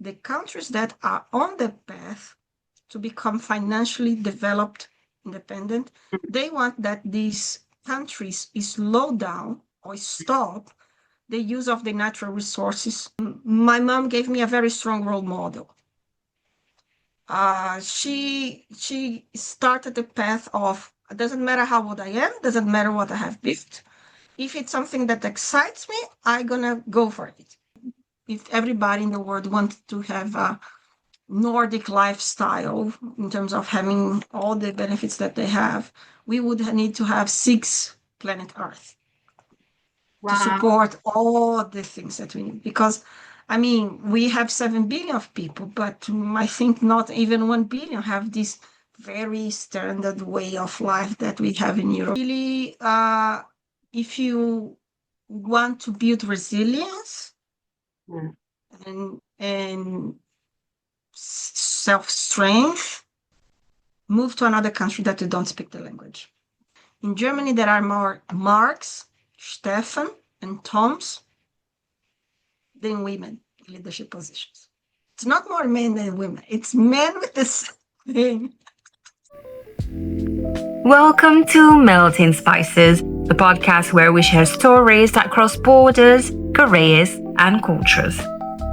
the countries that are on the path to become financially developed, independent, they want that these countries slow down or stop the use of the natural resources. My mom gave me a very strong role model. She started the path of, it doesn't matter how old I am, doesn't matter what I have built. If it's something that excites me, I'm gonna go for it. If everybody in the world wanted to have a Nordic lifestyle in terms of having all the benefits that they have, we would need to have 6 planet Earth to support all the things that we need. Because, I mean, we have 7 billion of people, but I think not even 1 billion have this very standard way of life that we have in Europe. Really, if you want to build resilience and self-strength, move to another country that you don't speak the language. In Germany, there are more Marks, Stefan, and Toms than women in leadership positions. It's not more men than women. It's men with the same. Welcome to Melting Spices, the podcast where we share stories that cross borders, careers, and cultures.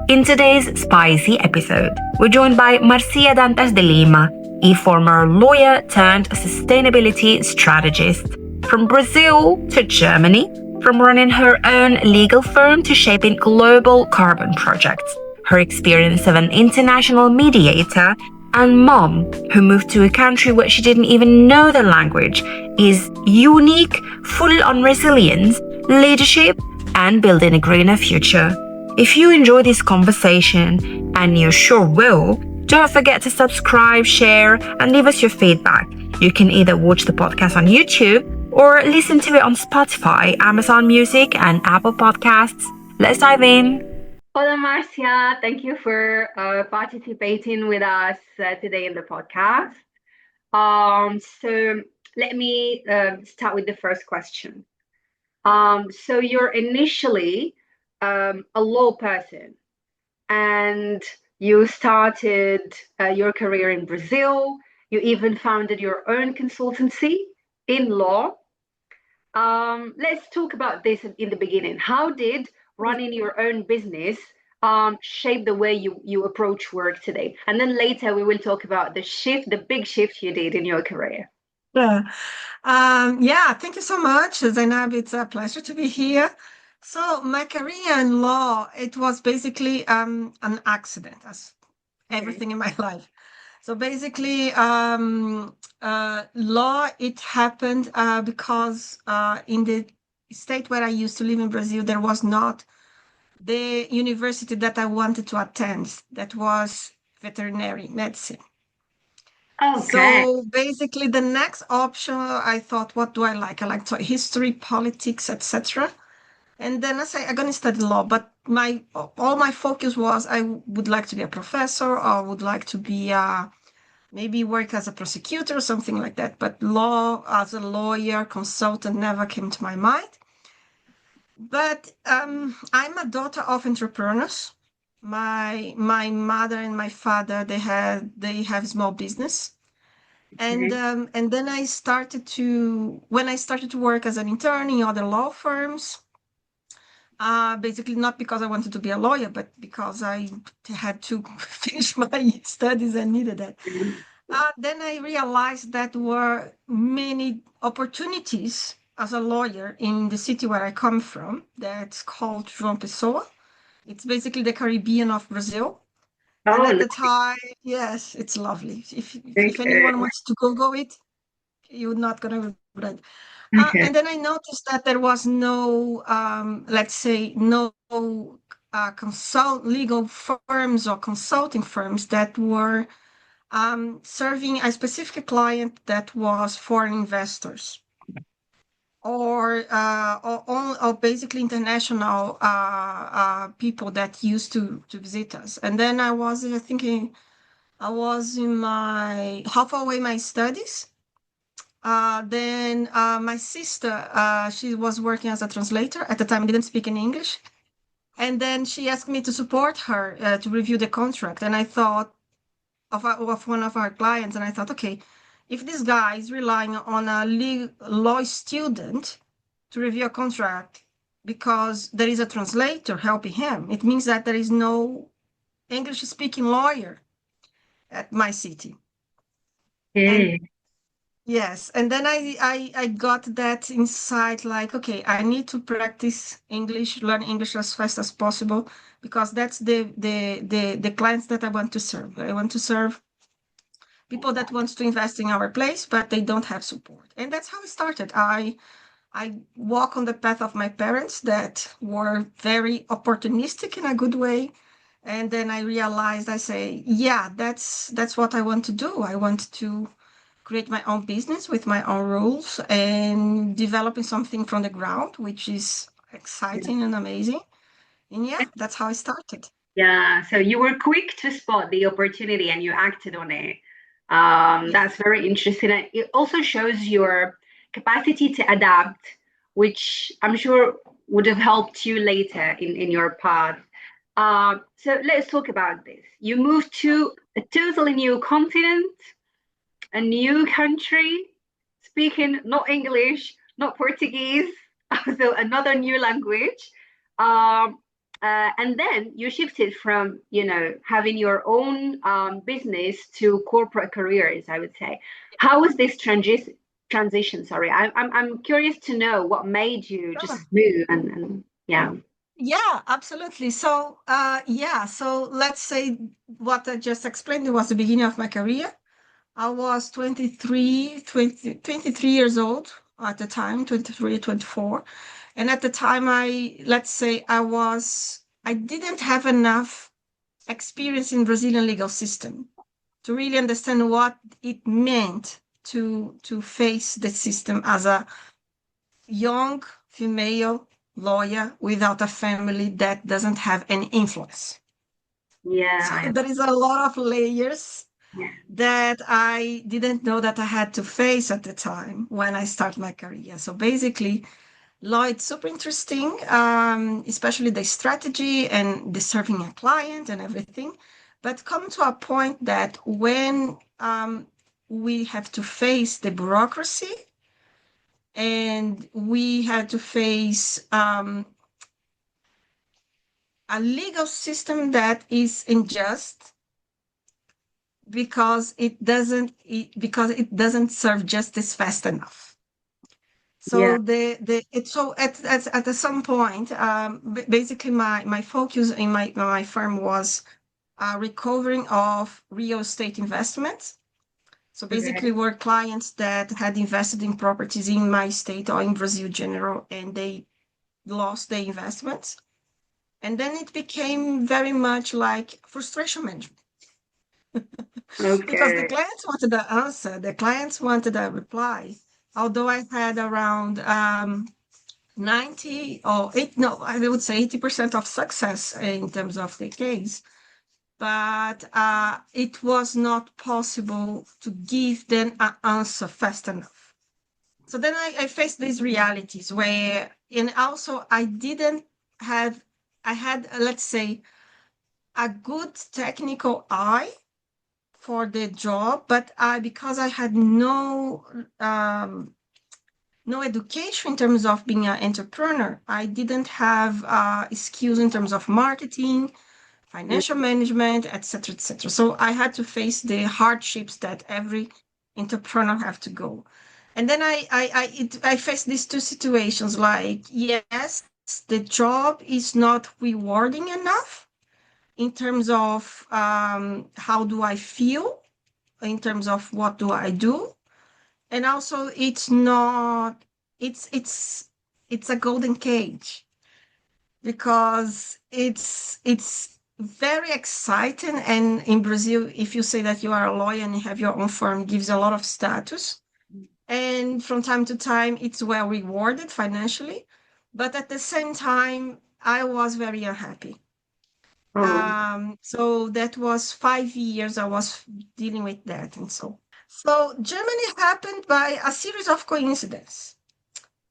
In today's spicy episode, we're joined by Márcia Dantas de Lima, a former lawyer turned sustainability strategist. From Brazil to Germany, from running her own legal firm to shaping global carbon projects, her experience of an international mediator and mom who moved to a country where she didn't even know the language is unique, full on resilience, leadership, and building a greener future. If you enjoy this conversation, and you sure will, don't forget to subscribe, share, and leave us your feedback. You can either watch the podcast on YouTube or listen to it on Spotify, Amazon Music, and Apple Podcasts. Let's dive in. Hola, Márcia. Thank you for participating with us today in the podcast. So let me start with the first question. So you're initially a law person, and you started your career in Brazil. You even founded your own consultancy in law. Let's talk about this in the beginning. How did running your own business shape the way you approach work today? And then later we will talk about the big shift you did in your career. Yeah, thank you so much, Zaïnab. It's a pleasure to be here. So my career in law, it was basically an accident, as everything in my life. So basically, law, it happened because in the state where I used to live in Brazil, there was not the university that I wanted to attend. That was veterinary medicine. Okay. So basically, the next option, I thought, what do I like? I like history, politics, etc. And then I say, I'm going to study law, but all my focus was I would like to be a professor, or I would like to be maybe work as a prosecutor or something like that. But law as a lawyer, consultant never came to my mind. But I'm a daughter of entrepreneurs. My mother and my father, they have small business. And then when I started to work as an intern in other law firms, basically not because I wanted to be a lawyer, but because I had to finish my studies and needed that. Then I realized that there were many opportunities as a lawyer in the city where I come from. That's called João Pessoa. It's basically the Caribbean of Brazil. And at the time, yes, it's lovely. If anyone wants to Google it, you're not going to regret it. And then I noticed that there was no, let's say, no legal firms or consulting firms that were serving a specific client that was foreign investors or basically international people that used to visit us. And then I was thinking, I was in my halfway my studies. Then my sister, she was working as a translator. At the time, I didn't speak in English. And then she asked me to support her to review the contract. And I thought of one of our clients, and I thought, okay, if this guy is relying on a law student to review a contract because there is a translator helping him, it means that there is no English speaking lawyer at my city. And Okay. yes, and then I got that insight like, okay, I need to practice English, learn English as fast as possible because that's the clients that I want to serve. I want to serve people that wants to invest in our place, but they don't have support. And that's how it started. I walk on the path of my parents that were very opportunistic in a good way. And then I realized, I say, yeah, that's what I want to do. I want to create my own business with my own rules and developing something from the ground, which is exciting and amazing. And yeah, that's how I started. Yeah, so you were quick to spot the opportunity and you acted on it. Yes. That's very interesting. And it also shows your capacity to adapt, which I'm sure would have helped you later in your path. So let's talk about this. You moved to a totally new continent, a new country, speaking not English, not Portuguese, so another new language. Um, and then you shifted from, having your own business to corporate careers, I would say. How was this transition? Sorry, I'm curious to know what made you just Sure. move and yeah. Yeah, absolutely. So, so let's say what I just explained was the beginning of my career. I was 23 years old at the time, 23, 24. And at the time, let's say I didn't have enough experience in Brazilian legal system to really understand what it meant to face the system as a young female lawyer without a family that doesn't have any influence. So Yeah, there is a lot of layers yeah, that I didn't know that I had to face at the time when I started my career. So basically, law is super interesting, especially the strategy and the serving a client and everything. But come to a point that when we have to face the bureaucracy and we had to face a legal system that is unjust because it doesn't serve justice fast enough. yeah, So at some point, basically my focus in my firm was recovering of real estate investments. So okay, basically, were clients that had invested in properties in my state or in Brazil general, and they lost their investments. And then it became very much like frustration management because the okay, clients wanted the answer, the clients wanted a reply. Although I had around 90 or 8, no, I would say 80% of success in terms of the case. But it was not possible to give them an answer fast enough. So then I faced these realities where, and also I had, let's say, a good technical eye for the job, but because I had no education in terms of being an entrepreneur, I didn't have skills in terms of marketing, financial management, etc., etc. So I had to face the hardships that every entrepreneur have to go. And then I faced these two situations. Like, yes, the job is not rewarding enough in terms of how do I feel, in terms of what do I do, and also it's not it's a golden cage because it's very exciting. And in Brazil, if you say that you are a lawyer and you have your own firm, gives a lot of status, and from time to time it's well rewarded financially, but at the same time I was very unhappy. oh, So that was 5 years I was dealing with that. And so Germany happened by a series of coincidences.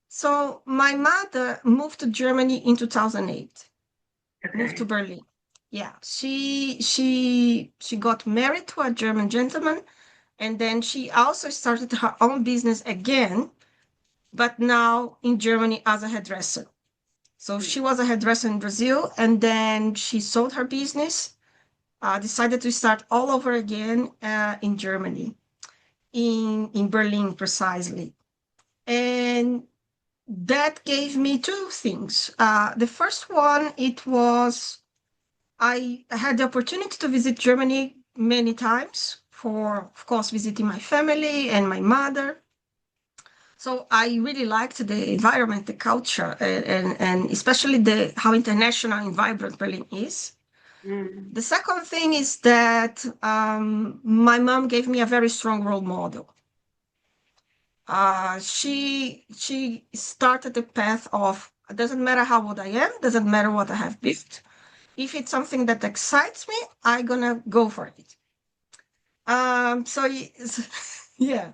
So my mother moved to Germany in 2008. moved to Okay. Berlin. Yeah, she got married to a German gentleman, and then she also started her own business again, but now in Germany as a hairdresser. So she was a hairdresser in Brazil, and then she sold her business, decided to start all over again in Germany, in Berlin precisely. And that gave me two things. The first one, it was I had the opportunity to visit Germany many times for, of course, visiting my family and my mother. So I really liked the environment, the culture, and especially the how international and vibrant Berlin is. Mm. The second thing is that my mom gave me a very strong role model. She started the path of it doesn't matter how old I am, doesn't matter what I have built. If it's something that excites me, I'm gonna go for it. So yeah.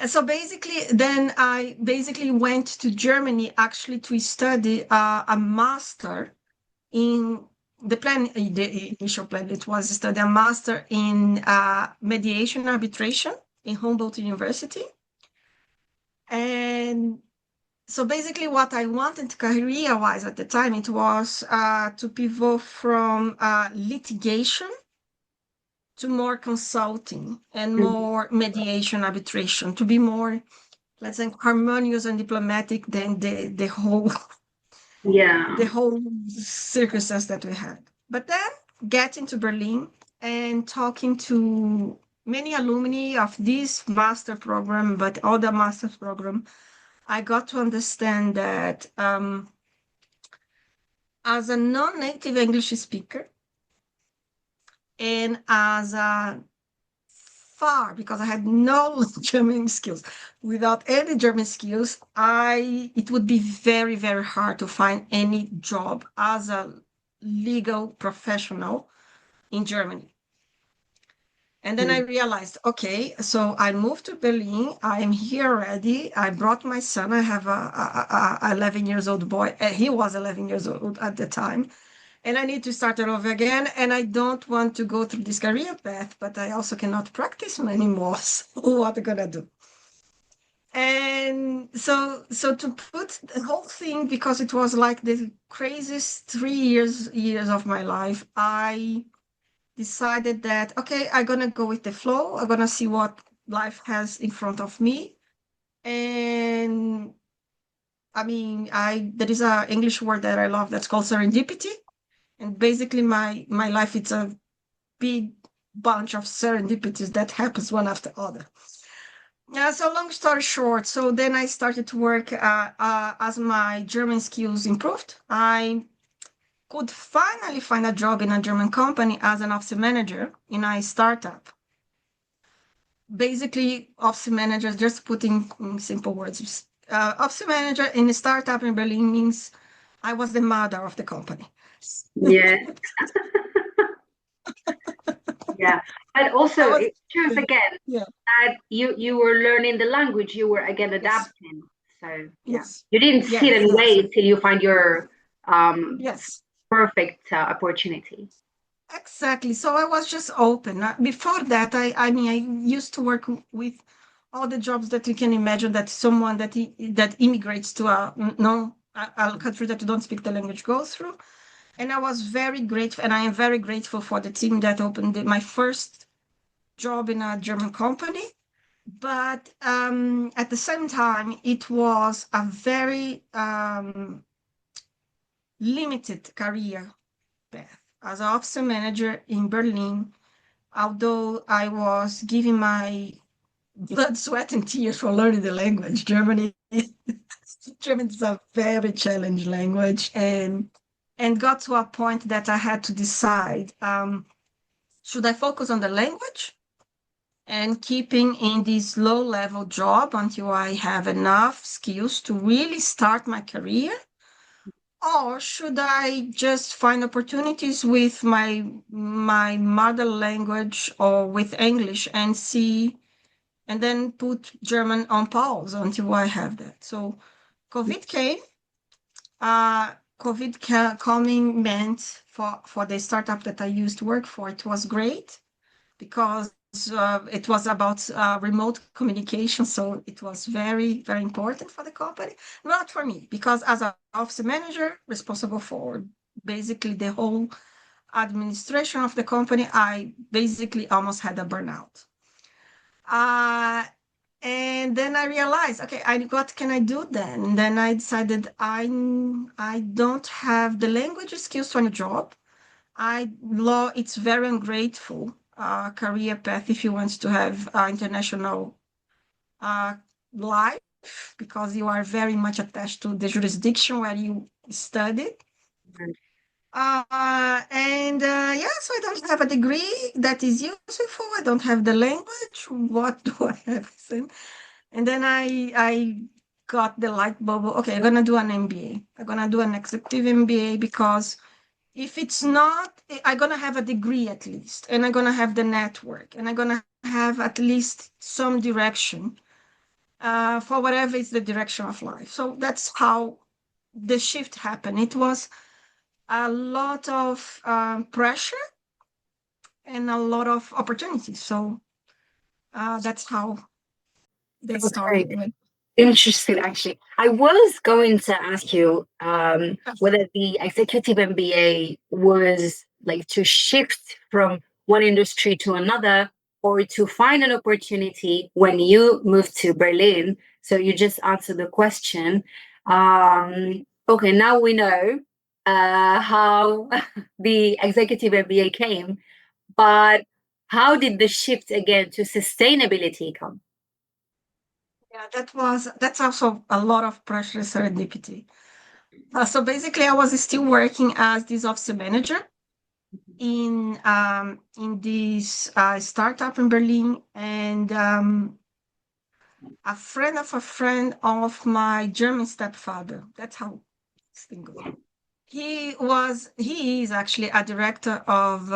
So basically, then I basically went to Germany actually to study a master in the initial plan. It was to study a master in mediation arbitration in Humboldt University. And so basically, what I wanted career-wise at the time, it was to pivot from litigation to more consulting and Mm. more mediation arbitration, to be more, let's say, harmonious and diplomatic than Yeah. the whole circumstance that we had. But then getting to Berlin and talking to many alumni of this master program, but other master's program, I got to understand that as a non-native English speaker and as a far because I had no German skills. Without any German skills, it would be very, very hard to find any job as a legal professional in Germany. And then I Mm. realized, okay, so I moved to Berlin. I am here already. I brought my son. I have a 11 years old boy. He was 11 years old at the time. And I need to start it over again. And I don't want to go through this career path, but I also cannot practice anymore. So what am I gonna do? And so to put the whole thing, because it was like the craziest 3 years of my life, I decided that okay, I'm gonna go with the flow. I'm gonna see what life has in front of me. And I mean, I there is a English word that I love that's called serendipity. And basically my life it's a big bunch of serendipities that happens one after other. So long story short, so then I started to work as my German skills improved. I could finally find a job in a German company as an office manager in a startup. Basically, office manager, just putting in simple words, office manager in a startup in Berlin means I was the mother of the company. Yeah. Yeah. But I also was, it shows yeah, again yeah, that you were learning the language, you were again yes, adapting. So yeah. yes, You didn't sit yes, and yes, wait till you find your yes. perfect opportunity. Exactly. So I was just open. Before that, I mean, I used to work with all the jobs that you can imagine that someone that immigrates to a no a country that you don't speak the language goes through. And I was very grateful, and I am very grateful for the team that opened my first job in a German company. But at the same time, it was a very limited career path. As an officer manager in Berlin, although I was giving my blood, sweat, and tears for learning the language, German is a very challenging language, and got to a point that I had to decide: should I focus on the language and keeping in this low level job until I have enough skills to really start my career? Or should I just find opportunities with my mother language or with English and see and then put German on pause until I have that? So COVID came. coming meant for the startup that I used to work for, it was great because it was about remote communication. So it was very, very important for the company. Not for me, because as an office manager responsible for basically the whole administration of the company, I basically almost had a burnout. Uh, and then I realized, okay, what can I do then? And then I decided I don't have the language skills for a job. Law, it's very ungrateful career path if you want to have international uh, life, because you are very much attached to the jurisdiction where you studied. Yeah, so I don't have a degree that is useful. I don't have the language. What do I have? And then I got the light bulb. Okay, I'm gonna do an MBA. I'm gonna do an executive MBA, because if it's not, I'm gonna have a degree at least, and I'm gonna have the network, and I'm gonna have at least some direction for whatever is the direction of life. So that's how the shift happened. It was a lot of pressure and a lot of opportunities. So that's how the story Okay. went. Interesting, actually. I was going to ask you whether the executive MBA was like to shift from one industry to another or to find an opportunity when you moved to Berlin. So you just answered the question. Okay, now we know how the executive MBA came, but how did the shift again to sustainability come? Yeah, that's also a lot of pressure serendipity. So basically, I was still working as this office manager in this startup in Berlin, and a friend of my German stepfather. That's how this thing goes. He is actually a director of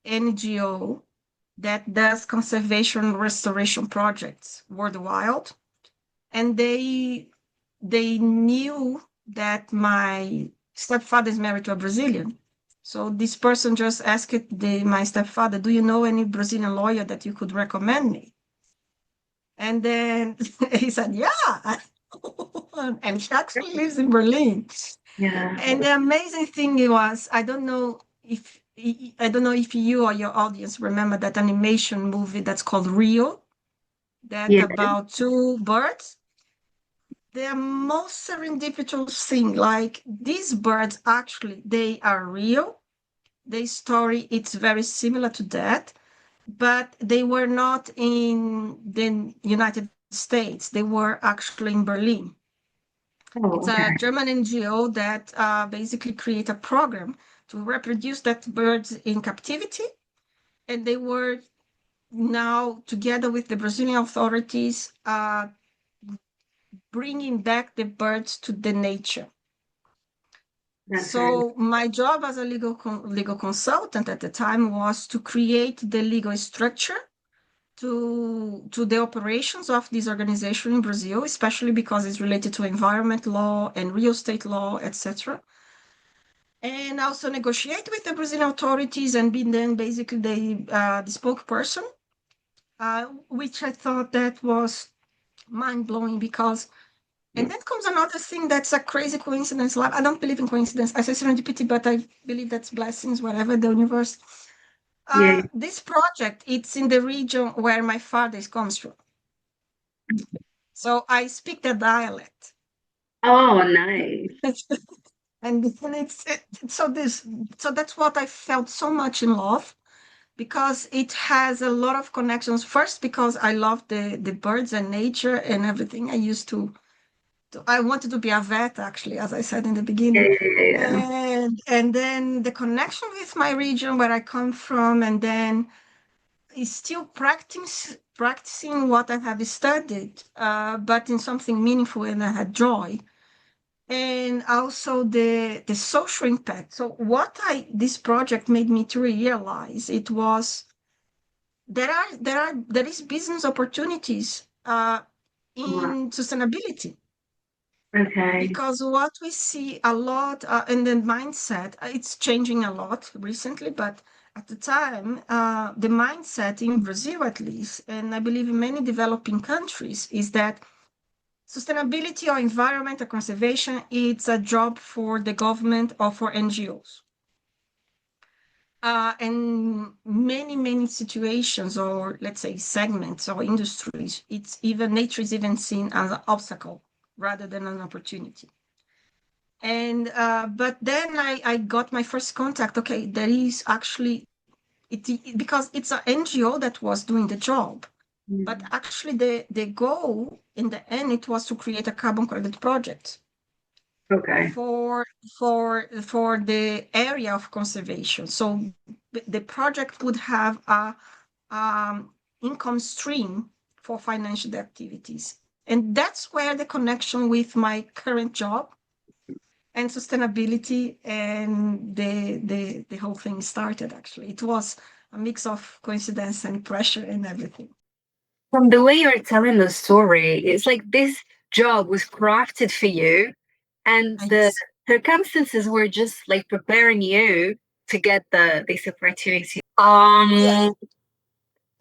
NGO that does conservation restoration projects worldwide, and they knew that my stepfather is married to a Brazilian. So this person just asked my stepfather, "Do you know any Brazilian lawyer that you could recommend me?" And then he said, "Yeah." And he actually lives in Berlin. Yeah. And the amazing thing was, I don't know if you or your audience remember that animation movie that's called Rio, that Yeah. about two birds. The most serendipitous thing, like these birds actually, they are real. Their story, it's very similar to that, but they were not in the United States. They were actually in Berlin. Oh, It's a okay. German NGO that basically create a program to reproduce that birds in captivity. And they were now, together with the Brazilian authorities, bringing back the birds to the nature. Okay. So my job as a legal consultant at the time was to create the legal structure to the operations of this organization in Brazil, especially because it's related to environment law and real estate law, etc. And also negotiate with the Brazilian authorities and be then basically the spokesperson, which I thought that was mind-blowing, because and then comes another thing that's a crazy coincidence. Like, I don't believe in coincidence. I say serendipity, but I believe that's blessings, whatever, the universe. Yeah. This project, it's in the region where my father comes from. So I speak the dialect. Oh, nice. And so that's what I felt so much in love, because it has a lot of connections. First, because I love the birds and nature and everything. I wanted to be a vet, actually, as I said in the Yeah, beginning. yeah, yeah. And then the connection with my region where I come from, and then is still practicing what I have studied, but in something meaningful, and I had joy. And also the social impact. So what this project made me to realize, it was there is business opportunities Wow. in sustainability. Okay. Because what we see a lot in the mindset, it's changing a lot recently, but at the time, the mindset in Brazil at least, and I believe in many developing countries, is that sustainability or environmental conservation, it's a job for the government or for NGOs. And many situations, or let's say segments or industries, nature is even seen as an obstacle rather than an opportunity. And but then I got my first contact. Okay, there is actually because it's an NGO that was doing the job, but actually the goal in the end it was to create a carbon credit project Okay. for for the area of conservation. So the project would have a income stream for financial activities, and that's where the connection with my current job and sustainability and the whole thing started. Actually, it was a mix of coincidence and pressure and everything. From the way you're telling the story, it's like this job was crafted for you, and the Yes. circumstances were just like preparing you to get this opportunity. Yes.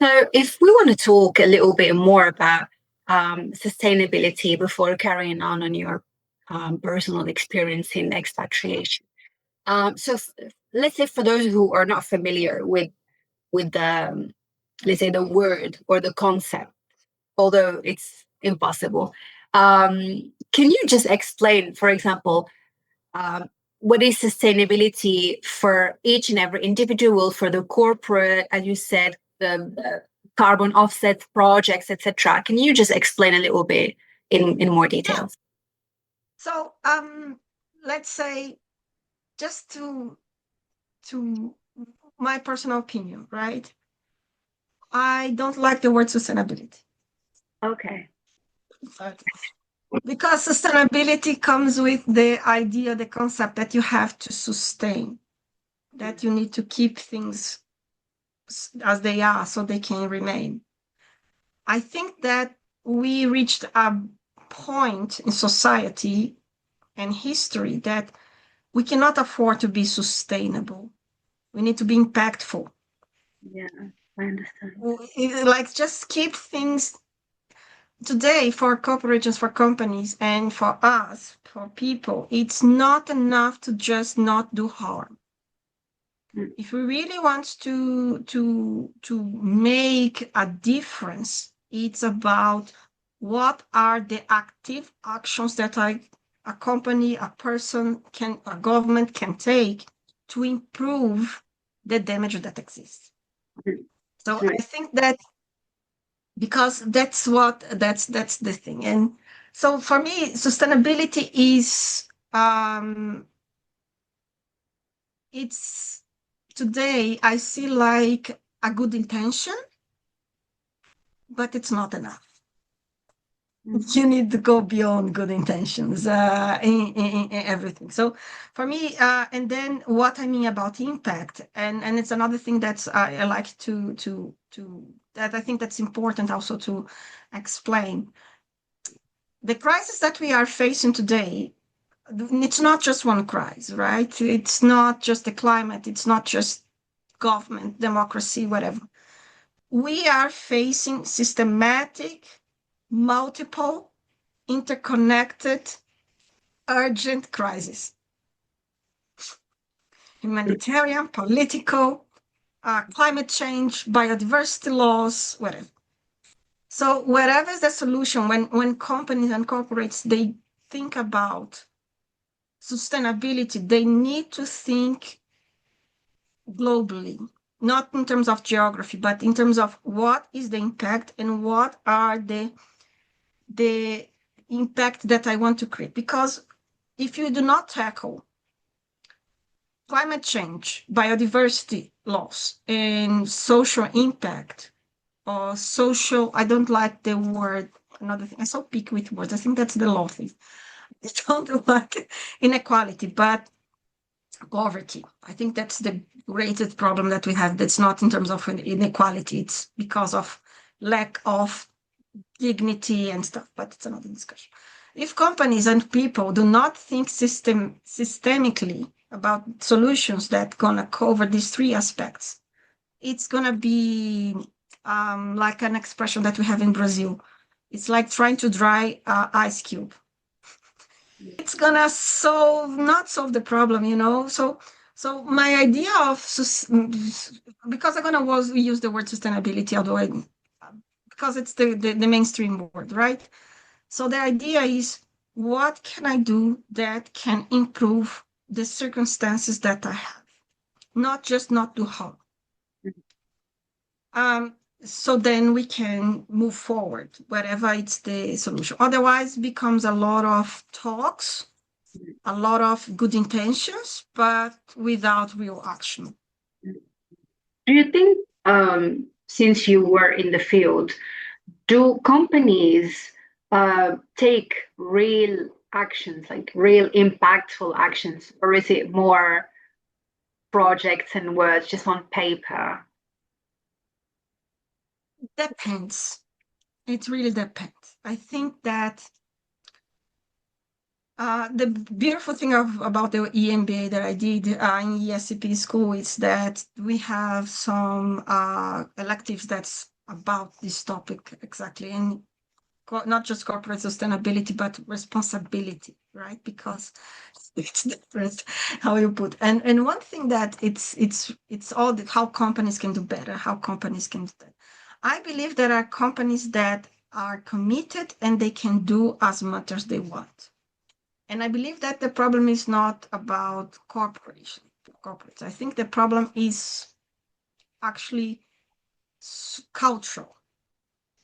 So if we want to talk a little bit more about sustainability before carrying on your personal experience in expatriation. Let's say for those who are not familiar with the let's say the word or the concept, although it's impossible. Can you just explain, for example, um, what is sustainability for each and every individual, for the corporate, as you said, the carbon offset projects, etc.? Can you just explain a little bit in more Yeah. details? So let's say just to my personal opinion, right? I don't like the word sustainability. Okay. Okay. Because sustainability comes with the idea, the concept that you have to sustain, that you need to keep things as they are so they can remain. I think that we reached a point in society and history that we cannot afford to be sustainable. We need to be impactful. Yeah, I understand. Like just keep things today for corporations, for companies, and for us, for people. It's not enough to just not do harm. Mm. If we really want to make a difference, it's about what are the active actions that a company, a person can, a government can take to improve the damage that exists. Mm. So Right. I think that because that's the thing. And so for me, sustainability is it's today I see like a good intention, but it's not enough. Mm. You need to go beyond good intentions in everything. So for me, and then what I mean about impact, and it's another thing that's I like to that I think that's important also to explain. The crisis that we are facing today, it's not just one crisis, right? It's not just the climate, it's not just government, democracy, whatever. We are facing systematic, multiple, interconnected, urgent crises. Humanitarian, political, climate change, biodiversity loss, whatever. So whatever is the solution, when companies and corporates, they think about sustainability, they need to think globally, not in terms of geography, but in terms of what is the impact and what are the impact that I want to create. Because if you do not tackle climate change, biodiversity loss, and social impact, or social, I don't like the word, another thing, I so picky with words. I think that's the law thing. I don't like inequality, but poverty. I think that's the greatest problem that we have. That's not in terms of inequality, it's because of lack of dignity and stuff, but it's another discussion. if companies and people do not think systemically about solutions that gonna cover these three aspects, it's gonna be like an expression that we have in Brazil. It's like trying to dry ice cube. It's gonna not solve the problem, you know. So my idea of because I'm gonna use the word sustainability, although because it's the mainstream word, right? So the idea is, what can I do that can improve the circumstances that I have, not just not do harm. Um, so then we can move forward, whatever it's the solution. Otherwise, becomes a lot of talks, a lot of good intentions, but without real action. Do you think, since you were in the field, do companies take real actions, like real impactful actions, or is it more projects and words just on paper? Depends. It really depends. I think that the beautiful thing about the EMBA that I did in ESCP school is that we have some electives that's about this topic exactly, and not just corporate sustainability, but responsibility, right? Because it's different how you put. And one thing that it's all how companies can do better, how companies can do that. I believe there are companies that are committed and they can do as much as they want. And I believe that the problem is not about corporates. I think the problem is actually cultural.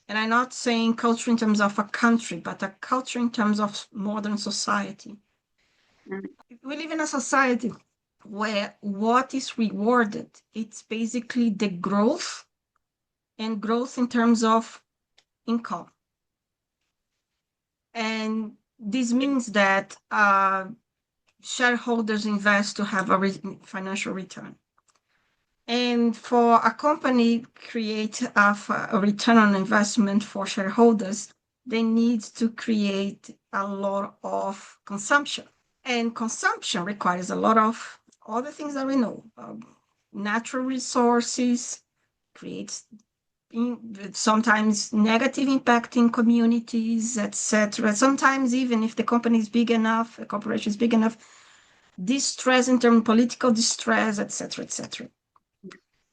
And I'm not saying culture in terms of a country, but a culture in terms of modern society. Mm. We live in a society where what is rewarded, it's basically the growth, and growth in terms of income. And this means that shareholders invest to have a financial return. And for a company create a return on investment for shareholders, they need to create a lot of consumption. And consumption requires a lot of other things that we know. Natural resources creates sometimes negative impact in communities, etc. Sometimes even if the company is big enough, a corporation is big enough, distress in terms of political distress, etc., etc.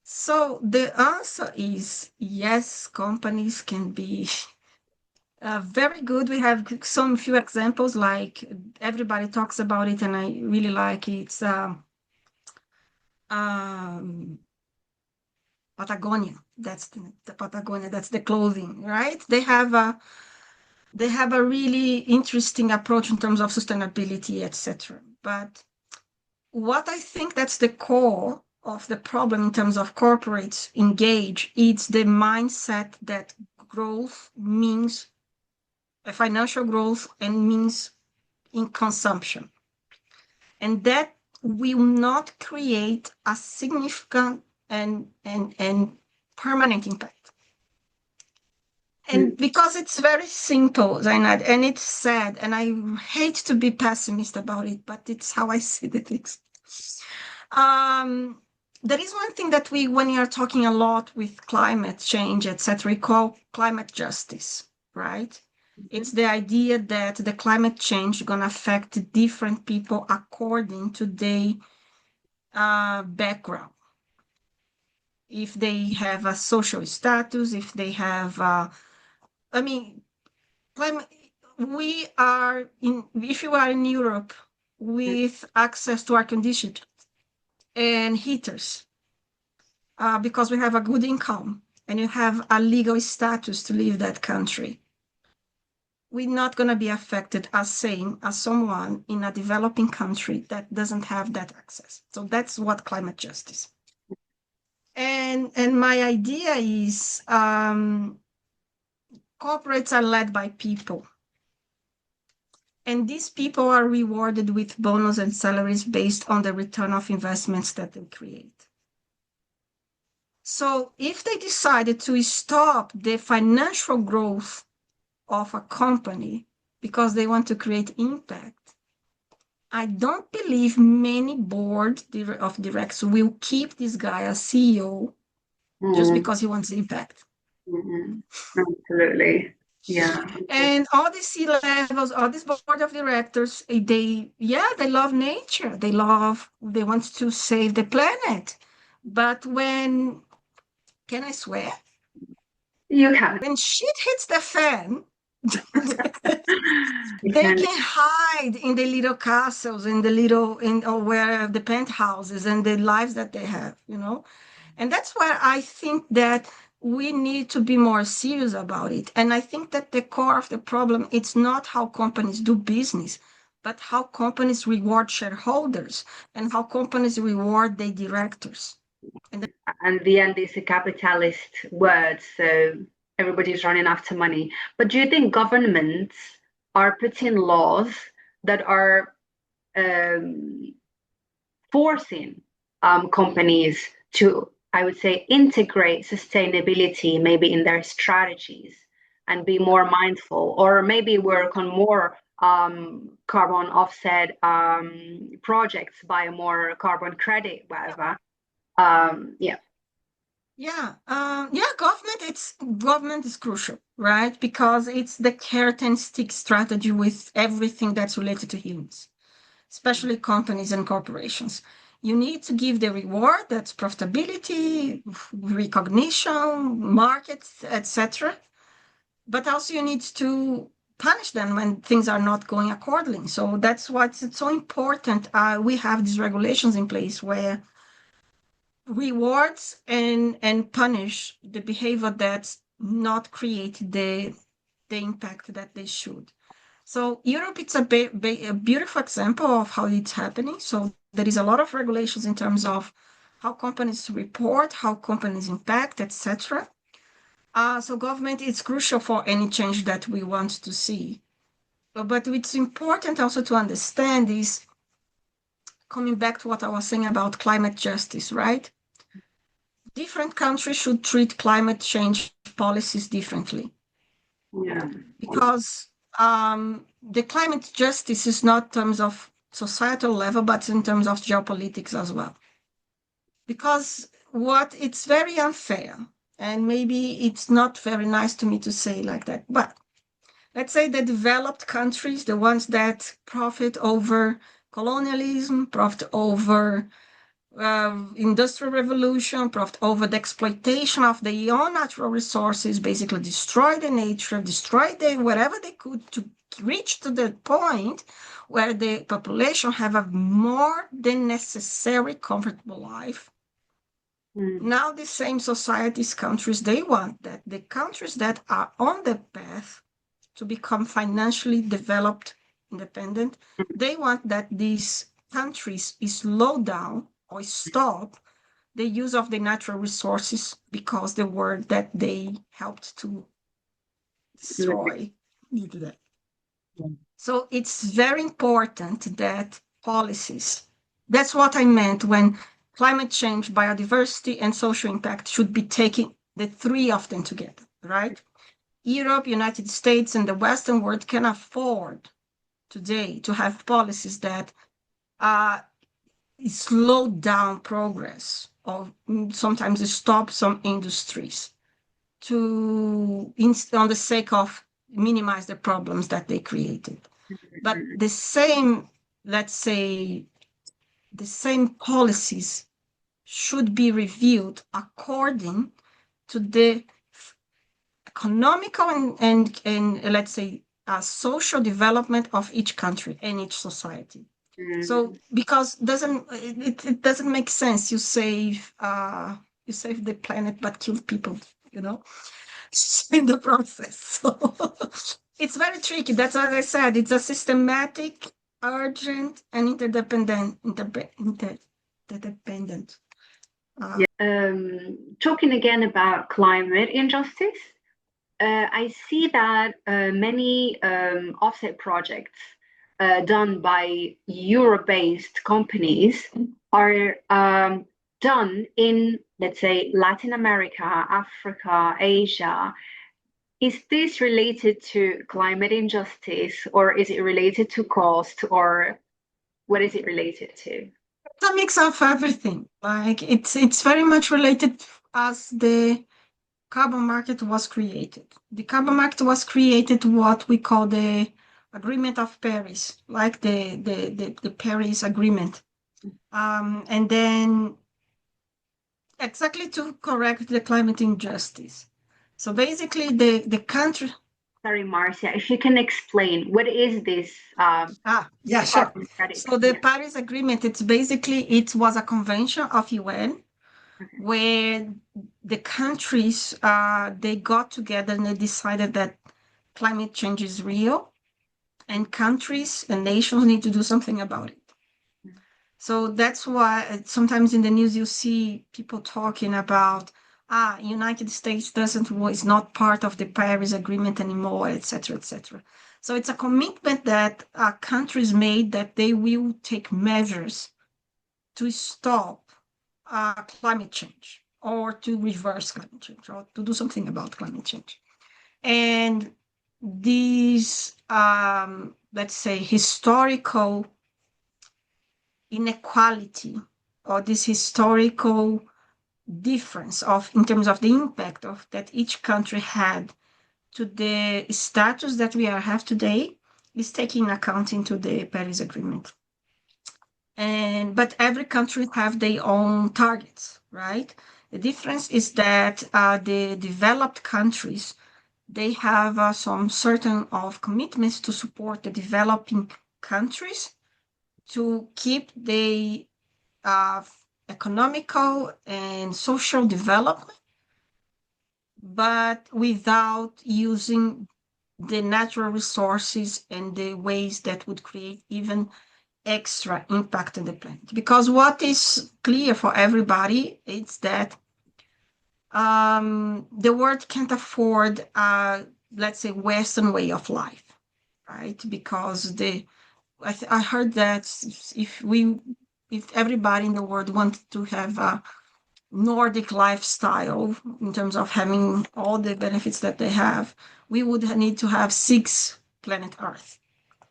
So the answer is yes, companies can be very good. We have some few examples, like everybody talks about it, and I really like it. It's Patagonia. That's the Patagonia. That's the clothing, right? They have a really interesting approach in terms of sustainability, etc. But what I think that's the core of the problem in terms of corporates engage, it's the mindset that growth means a financial growth and means in consumption. And that will not create a significant and permanent impact. And because it's very simple, Zainad, and it's sad, and I hate to be pessimist about it, but it's how I see the things. There is one thing that when you are talking a lot with climate change, etc., we call climate justice, right? It's the idea that the climate change is going to affect different people according to their background. If they have a social status, if they have, we are if you are in Europe with access to air conditioning and heaters, because we have a good income and you have a legal status to leave that country, we're not going to be affected as same as someone in a developing country that doesn't have that access. So that's what climate justice. And my idea is corporates are led by people. And these people are rewarded with bonus and salaries based on the return of investments that they create. So if they decided to stop the financial growth of a company because they want to create impact. I don't believe many board of directors will keep this guy as CEO just because he wants impact. Absolutely. Yeah. And all the C levels, all this board of directors, they love nature. They want to save the planet. But can I swear? You can. When shit hits the fan, You they can. can hide in the little castles, or where the penthouses and the lives that they have, And that's where I think that we need to be more serious about it. And I think that the core of the problem, it's not how companies do business, but how companies reward shareholders and how companies reward their directors. And the end is a capitalist word, so everybody's running after money. But do you think governments are putting laws that are forcing companies to, I would say, integrate sustainability maybe in their strategies and be more mindful, or maybe work on more carbon offset projects, buy more carbon credit, whatever. Yeah. Government is crucial, right? Because it's the carrot and stick strategy with everything that's related to humans, especially companies and corporations. You need to give the reward, that's profitability, recognition, markets, etc. But also you need to punish them when things are not going accordingly. So that's why it's so important. We have these regulations in place where rewards and punish the behavior that's not creating the impact that they should. So Europe, it's a beautiful example of how it's happening. So there is a lot of regulations in terms of how companies report, how companies impact, etc. So government is crucial for any change that we want to see. But it's important also to understand is coming back to what I was saying about climate justice, right? Different countries should treat climate change policies differently. Yeah. Because the climate justice is not in terms of societal level, but in terms of geopolitics as well. Because it's very unfair, and maybe it's not very nice to me to say like that, but let's say the developed countries, the ones that profit over colonialism, profit over industrial revolution, profit over the exploitation of their own natural resources, basically destroy the nature, destroy whatever they could to reach to the point where the population have a more than necessary comfortable life. Now the same societies, countries, they want that the countries that are on the path to become financially developed, independent, they want that these countries slow down or stop the use of the natural resources because the word that they helped to destroy needed that. So it's very important that policies, that's what I meant when climate change, biodiversity, and social impact should be taking the three of them together, right? Europe, United States, and the Western world can afford today to have policies that slow down progress or sometimes stop some industries on the sake of minimize the problems that they created. But the same, let's say, the same policies should be reviewed according to the economical and let's say social development of each country and each society. So because it doesn't make sense you save the planet but kill people, in the process. So it's very tricky. That's what I said. It's a systematic, urgent, and interdependent. Talking again about climate injustice, I see that many offset projects done by Euro-based companies are done in, let's say, Latin America, Africa, Asia, Is this related to climate injustice, or is it related to cost, or what is it related to? It's a mix of everything. Like it's very much related as the carbon market was created. The carbon market was created what we call the Agreement of Paris, like the Paris Agreement. And then exactly to correct the climate injustice. So basically the country. Sorry, Marcia, if you can explain what is this Yeah, sure. carbon credits? So the Yeah. Paris Agreement, it's basically, it was a convention of UN Okay. where the countries, they got together and they decided that climate change is real and countries and nations need to do something about it. So that's why sometimes in the news you see people talking about, United States doesn't is not part of the Paris Agreement anymore, etc., etc. So it's a commitment that countries made that they will take measures to stop climate change or to reverse climate change or to do something about climate change. And these, let's say, historical inequality or this historical difference of in terms of the impact of that each country had to the status that we have today is taking account into the Paris Agreement. And but every country have their own targets, right? The difference is that the developed countries they have some certain of commitments to support the developing countries to keep the economical and social development, but without using the natural resources and the ways that would create even extra impact on the planet. Because what is clear for everybody is that the world can't afford, let's say, Western way of life, right? Because I heard that if everybody in the world wanted to have a Nordic lifestyle in terms of having all the benefits that they have, we would need to have 6 planet Earth to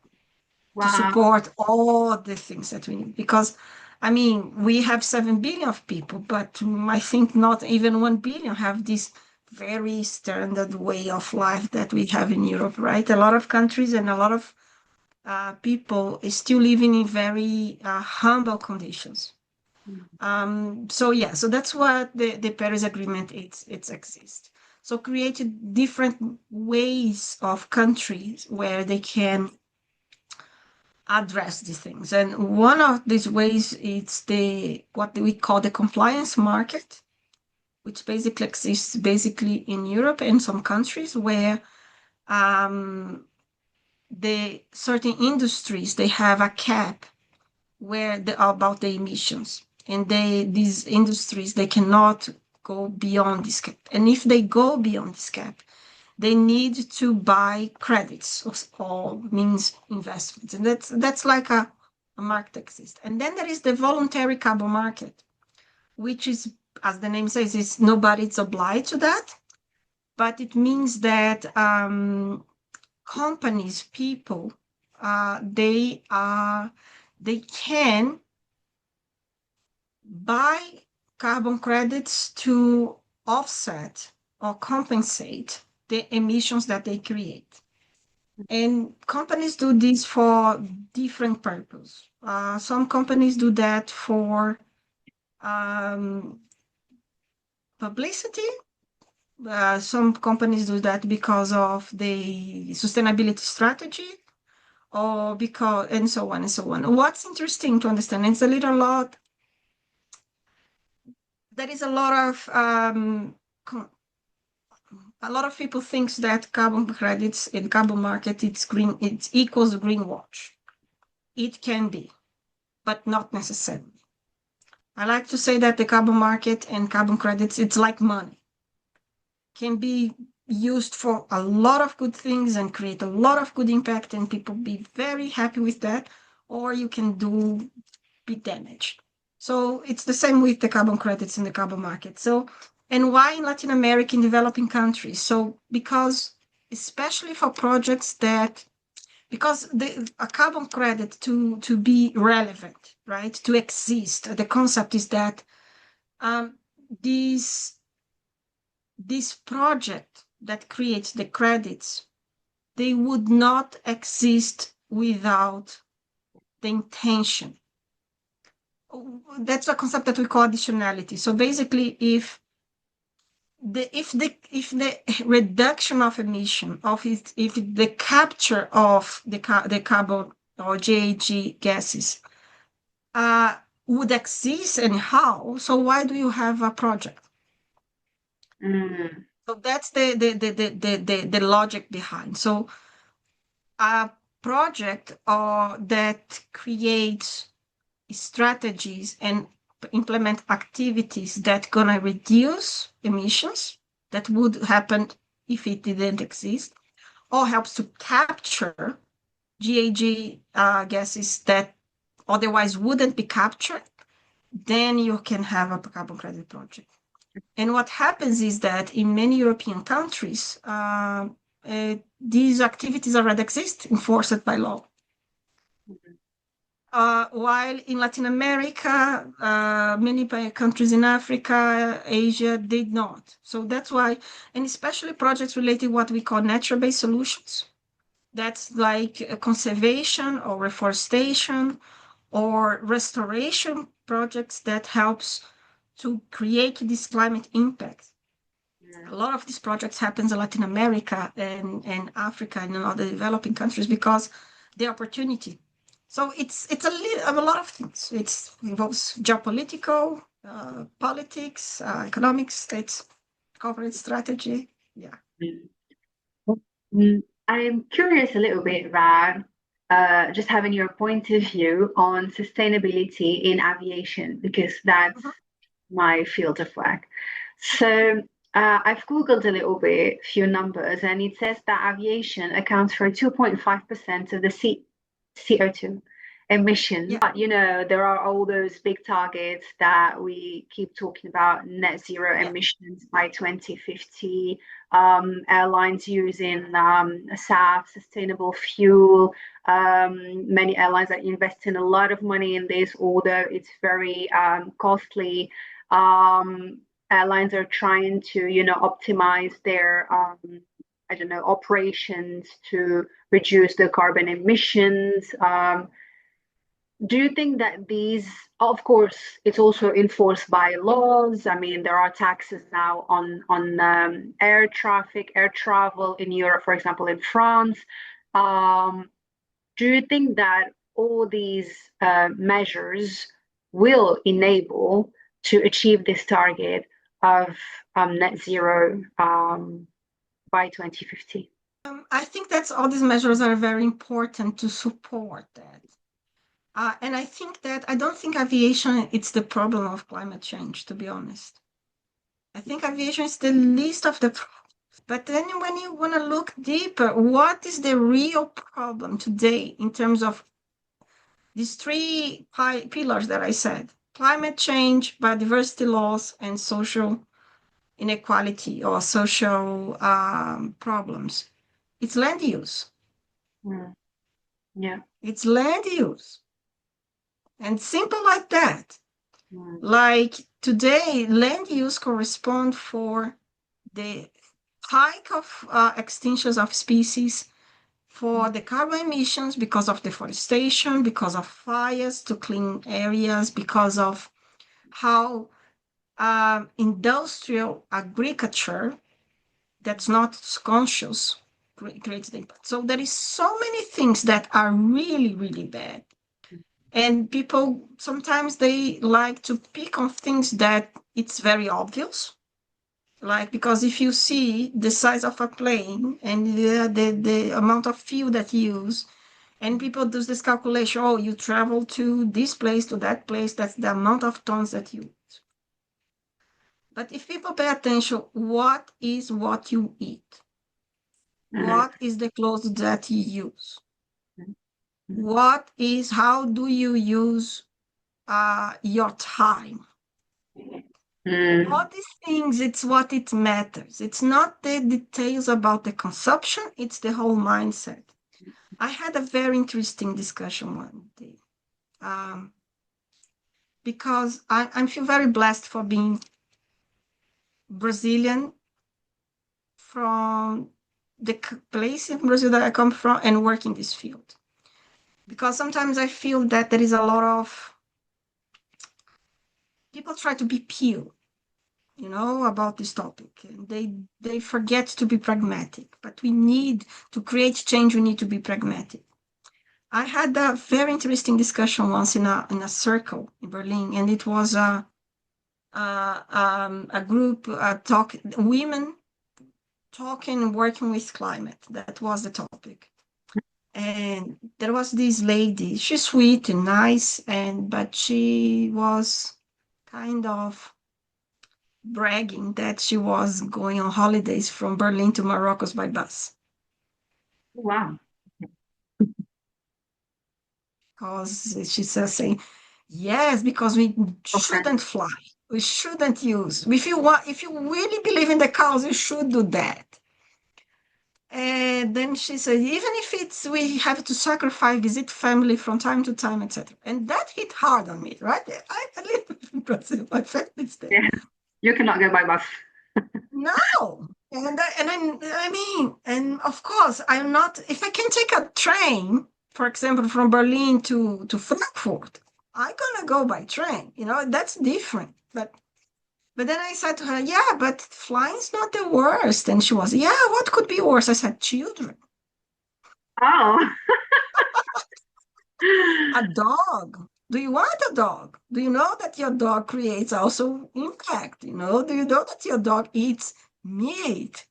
Wow. support all the things that we need. Because, I mean, we have 7 billion of people, but I think not even 1 billion have this very standard way of life that we have in Europe, right? A lot of countries and a lot of people is still living in very humble conditions. So yeah, so that's what the Paris Agreement it's exists. So created different ways of countries where they can address these things. And one of these ways is the what we call the compliance market, which basically exists basically in Europe and some countries where the certain industries they have a cap where about the emissions, and these industries they cannot go beyond this cap. And if they go beyond this cap, they need to buy credits or means investments, and that's like a market exists. And then there is the voluntary carbon market, which is, as the name says, is nobody's obliged to that, but it means that companies, people, they can buy carbon credits to offset or compensate the emissions that they create. And companies do this for different purposes. Some companies do that for publicity. Some companies do that because of the sustainability strategy, or because, and so on and so on. What's interesting to understand, it's a little lot, there is a lot of people thinks that carbon credits in carbon market, it's green, it equals greenwash. It can be, but not necessarily. I like to say that the carbon market and carbon credits, it's like money. Can be used for a lot of good things and create a lot of good impact and people be very happy with that, or you can be damaged. So it's the same with the carbon credits in the carbon market. So, and why in Latin America, in developing countries? So because especially for projects that, because a carbon credit to be relevant, right, to exist, the concept is that um, this project that creates the credits, they would not exist without the intention. That's a concept that we call additionality. So basically, if the reduction of emission of it, if the capture of the carbon or GHG gases would exist anyhow, so why do you have a project? So that's the logic behind. So a project that creates strategies and implement activities that gonna reduce emissions that would happen if it didn't exist, or helps to capture GHG gases that otherwise wouldn't be captured, then you can have a carbon credit project. And what happens is that in many European countries, these activities already exist, enforced by law. While in Latin America, many countries in Africa, Asia did not. So that's why, and especially projects related to what we call nature-based solutions. That's like conservation or reforestation or restoration projects that helps to create this climate impact. A lot of these projects happens in Latin America and Africa and in other developing countries because the opportunity. So it's a lot of things. It involves geopolitical, politics, economics, it's corporate strategy. Yeah. I'm curious a little bit about just having your point of view on sustainability in aviation, because that's my field of work. So I've Googled a little bit, few numbers, and it says that aviation accounts for 2.5% of the CO2 emissions. Yeah. But, you know, there are all those big targets that we keep talking about, net zero emissions by 2050, airlines using SAF, sustainable fuel. Many airlines are investing a lot of money in this, although it's very costly. Airlines are trying to, you know, optimize their, I don't know, operations to reduce the carbon emissions. Do you think that these, of course, it's also enforced by laws? I mean, there are taxes now on air traffic, air travel in Europe, for example, in France. Do you think that all these measures will enable to achieve this target of net zero by 2050? I think that's all these measures are very important to support that. And I think that I don't think aviation it's the problem of climate change, to be honest. I think aviation is the least of the problems. But then when you want to look deeper, what is the real problem today in terms of these three pillars that I said? Climate change, biodiversity loss, and social inequality or social problems. It's land use. Yeah. It's land use. And simple like that. Like today, land use correspond for the hike of extinctions of species, for the carbon emissions because of deforestation, because of fires to clean areas, because of how industrial agriculture that's not conscious creates the impact. So there is so many things that are really, really bad. And people, sometimes they like to pick on things that it's very obvious. Like, because if you see the size of a plane and the amount of fuel that you use, and people do this calculation, oh, you travel to this place, to that place, that's the amount of tons that you use. But if people pay attention, what is what you eat? What is the clothes that you use? What is, how do you use your time? All these things, it's what it matters. It's not the details about the consumption, it's the whole mindset. I had a very interesting discussion one day, because I feel very blessed for being Brazilian, from the place in Brazil that I come from, and work in this field. Because sometimes I feel that there is a lot of people try to be pure, about this topic, and they forget to be pragmatic. But we need to create change. We need to be pragmatic. I had a very interesting discussion once in a circle in Berlin, and it was a group women talking and working with climate. That was the topic. And there was this lady. She's sweet and nice, but she was kind of bragging that she was going on holidays from Berlin to Morocco by bus. Wow. Because she's saying, yes, because we shouldn't fly. We shouldn't use. If you really believe in the cause, you should do that. And then she said, even if we have to sacrifice, visit family from time to time, etc. And that hit hard on me, right? I live in Brazil. My family's there. Yeah, you cannot go by bus. No. And of course, I'm not, if I can take a train, for example, from Berlin to Frankfurt, I'm going to go by train. That's different. But then I said to her, yeah, but flying's not the worst. And she was, yeah, what could be worse? I said, children. Oh. A dog. Do you want a dog? Do you know that your dog creates also impact? Do you know that your dog eats meat?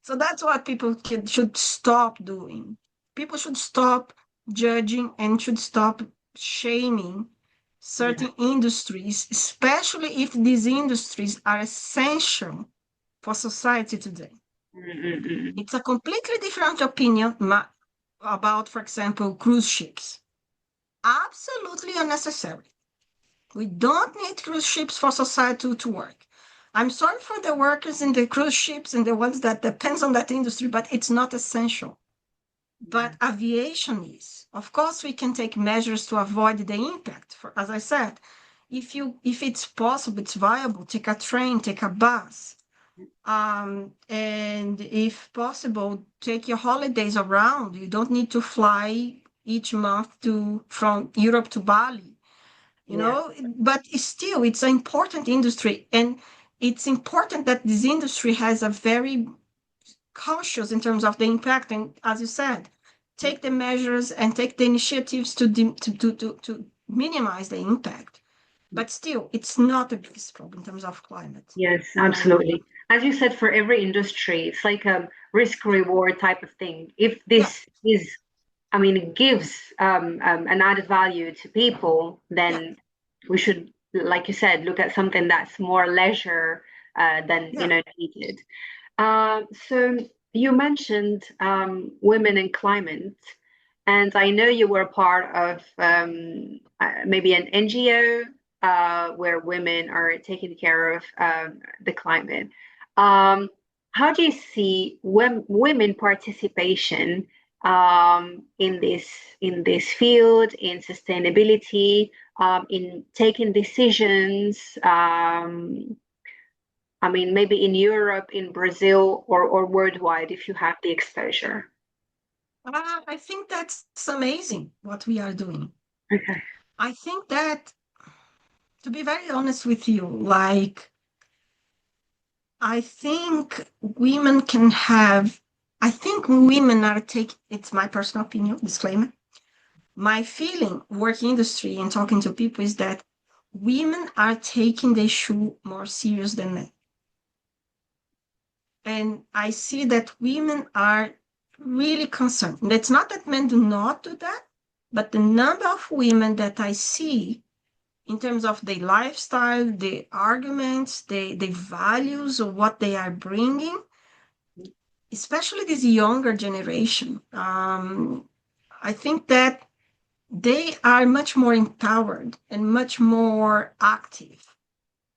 So that's what people should stop doing. People should stop judging and should stop shaming certain industries, especially if these industries are essential for society today. It's a completely different opinion about, for example, cruise ships. Absolutely unnecessary. We don't need cruise ships for society to work. I'm sorry for the workers in the cruise ships and the ones that depends on that industry, but it's not essential. But aviation is. Of course, we can take measures to avoid the impact. As I said, if it's possible, it's viable, take a train, take a bus. And if possible, take your holidays around. You don't need to fly each month from Europe to Bali, but still, it's an important industry. And it's important that this industry has a very conscious in terms of the impact. And as you said, take the measures and take the initiatives to minimize the impact. But still, it's not the biggest problem in terms of climate. Yes, absolutely. As you said, for every industry, it's like a risk reward type of thing. If this is, I mean, it gives an added value to people, then we should, like you said, look at something that's more leisure than needed. So you mentioned women and climate, and I know you were part of maybe an NGO where women are taking care of the climate. How do you see women participation in this field, in sustainability, in taking decisions? I mean, maybe in Europe, in Brazil, or worldwide, if you have the exposure. I think that's amazing what we are doing. Okay. I think that, to be very honest with you, I think women are taking, it's my personal opinion, disclaimer. My feeling, working industry and talking to people, is that women are taking the issue more serious than men. And I see that women are really concerned. And it's not that men do not do that, but the number of women that I see in terms of their lifestyle, the arguments, the values of what they are bringing, especially this younger generation. I think that they are much more empowered and much more active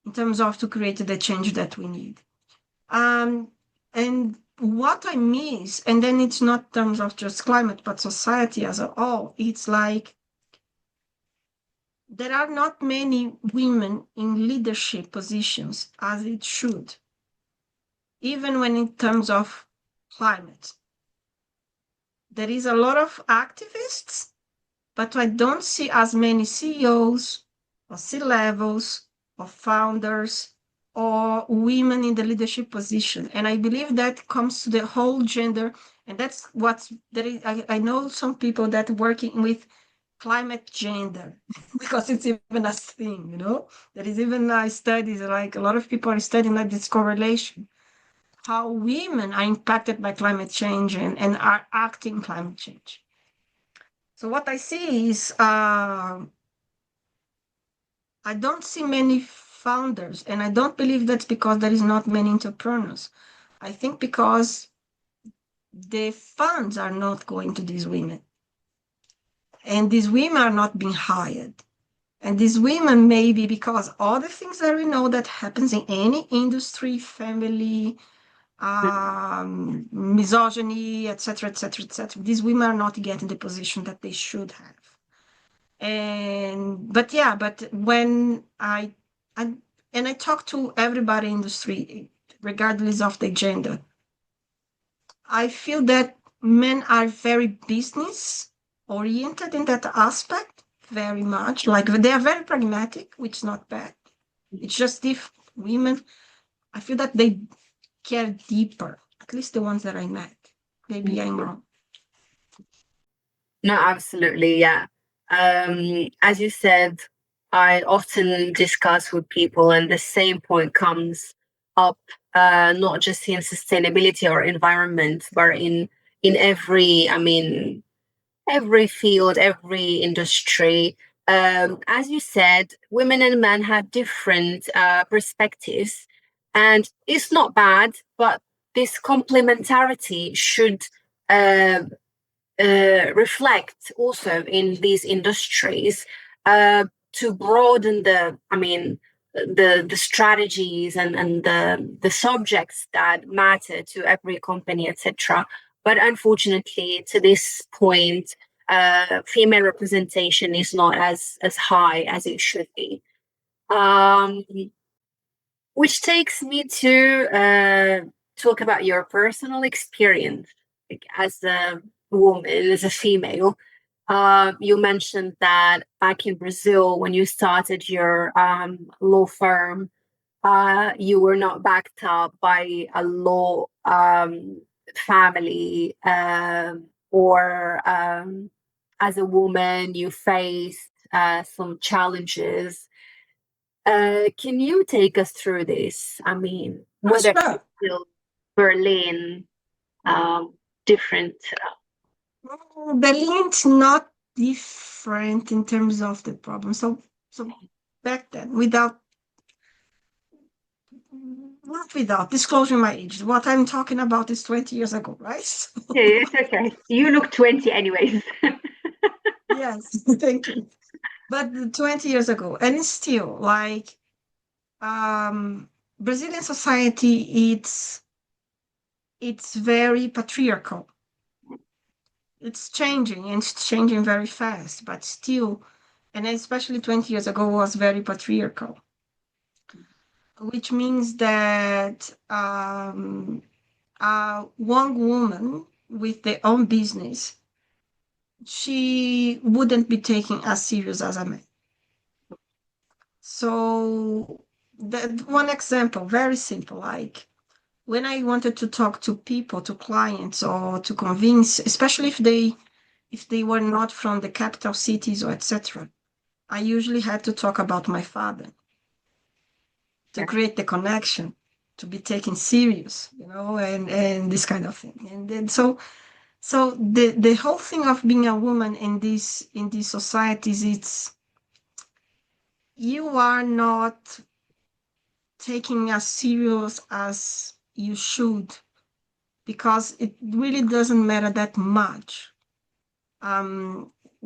in terms of to create the change that we need. And what I miss, and then it's not terms of just climate, but society as a whole, it's like there are not many women in leadership positions as it should, even when in terms of climate. There is a lot of activists, but I don't see as many CEOs or C-levels or founders or women in the leadership position. And I believe that comes to the whole gender. And that's what's there is. I know some people that working with climate gender because it's even a thing, you know. There is even studies, like a lot of people are studying like this correlation, how women are impacted by climate change and are acting climate change. So what I see is I don't see many founders, and I don't believe that's because there is not many entrepreneurs. I think because the funds are not going to these women, and these women are not being hired. And these women, maybe because all the things that we know that happens in any industry, family, misogyny, etc., etc., etc. These women are not getting the position that they should have. But when I and I talk to everybody in the industry, regardless of the gender, I feel that men are very business oriented in that aspect, very much. Like they are very pragmatic, which is not bad. It's just if women, I feel that they care deeper, at least the ones that I met. Maybe I'm wrong. No, absolutely, yeah. As you said, I often discuss with people, and the same point comes up, not just in sustainability or environment, but in every, I mean, every field, every industry. As you said, women and men have different perspectives, and it's not bad, but this complementarity should uh, reflect also in these industries, to broaden the strategies and the subjects that matter to every company, etc. But unfortunately, to this point, female representation is not as high as it should be. Um, which takes me to talk about your personal experience, like, as a woman, as a female. You mentioned that back in Brazil, when you started your law firm, you were not backed up by a law family, or as a woman, you faced some challenges. Can you take us through this? I mean, whether Sure. still Berlin, different. Berlin's not different in terms of the problem. So back then, not without disclosing my age, what I'm talking about is 20 years ago, right? Yeah, it's okay. You look 20 anyways. Yes, thank you. But 20 years ago, and it's still like Brazilian society, it's very patriarchal. It's changing, and it's changing very fast, but still, and especially 20 years ago, was very patriarchal, which means that one woman with their own business, she wouldn't be taken as serious as a man. So that one example, very simple, like when I wanted to talk to people, to clients, or to convince, especially if they were not from the capital cities or etc., I usually had to talk about my father to create the connection, to be taken serious, you know, and this kind of thing. And then so the whole thing of being a woman in these societies, it's you are not taking as serious as you should, because it really doesn't matter that much.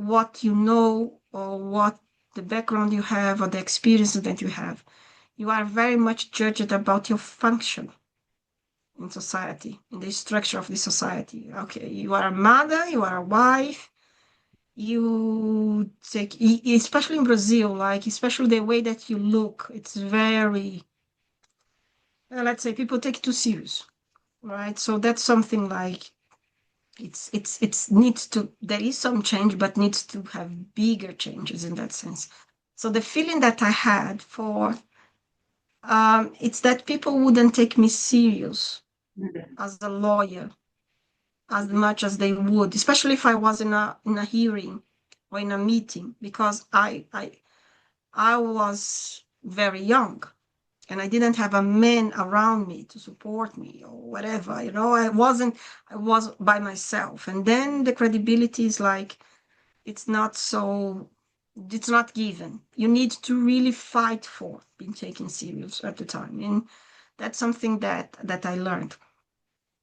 what you know or what the background you have or the experiences that you have. You are very much judged about your function in society, in the structure of the society. Okay, you are a mother, you are a wife, you take, especially in Brazil, like, especially the way that you look, it's very, let's say, people take it too serious, right? So that's something like, it's needs to, there is some change, but needs to have bigger changes in that sense. So the feeling that I had for, it's that people wouldn't take me serious as a lawyer as much as they would, especially if I was in a hearing or in a meeting, because I was very young and I didn't have a man around me to support me or whatever, you know. I was by myself, and then the credibility is like, it's not given. You need to really fight for being taken serious at the time, and that's something that I learned.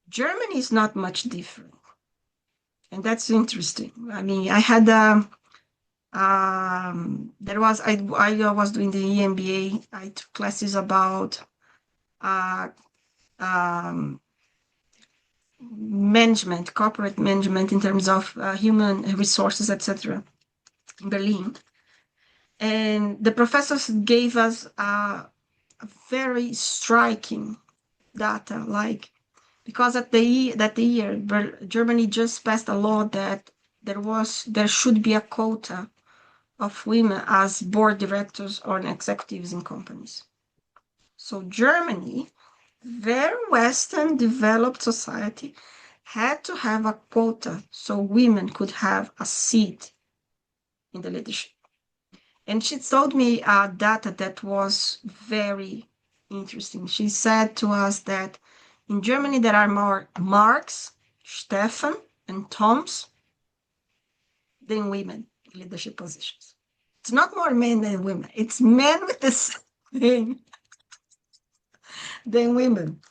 Germany is not much different, and that's interesting. I mean, I had there was I was doing the EMBA. I took classes about uh, um, management, corporate management in terms of human resources, etc. in Berlin, and the professors gave us a very striking data, like, because that year Germany just passed a law that there should be a quota of women as board directors or executives in companies. So Germany, very Western developed society, had to have a quota so women could have a seat in the leadership. And she told me data that was very interesting. She said to us that in Germany there are more Marks, Stefan, and Toms than women in leadership positions. It's not more men than women. It's men with the same than women.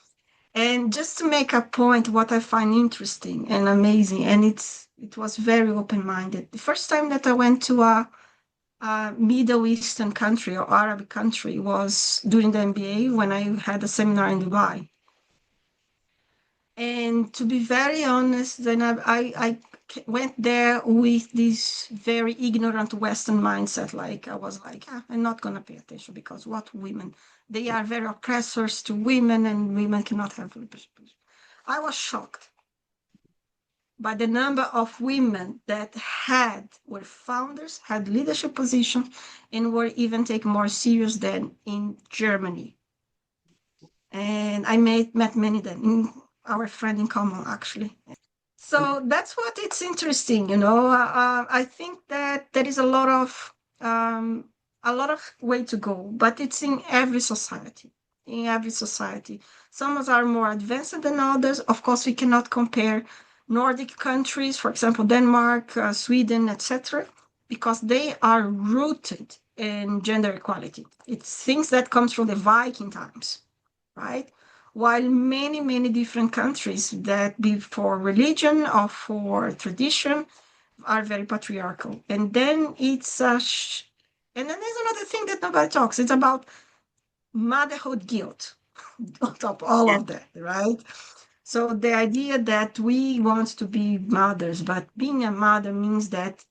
And just to make a point, what I find interesting and amazing, and it was very open-minded. The first time that I went to a Middle Eastern country or Arab country was during the MBA when I had a seminar in Dubai. And to be very honest, then I went there with this very ignorant Western mindset. Like, I was like, I'm not going to pay attention because what women, they are very oppressors to women and women cannot have leadership. I was shocked by the number of women that were founders, had leadership positions, and were even taken more serious than in Germany. And I met many of them, our friend in common, actually. So that's what it's interesting, you know. I think that there is a lot of way to go, but it's in every society. In every society, some are more advanced than others. Of course, we cannot compare Nordic countries, for example, Denmark, Sweden, etc., because they are rooted in gender equality. It's things that comes from the Viking times, right? While many, many different countries that be for religion or for tradition are very patriarchal. And then it's and then there's another thing that nobody talks. It's about motherhood guilt on top of all of that, right? So the idea that we want to be mothers, but being a mother means that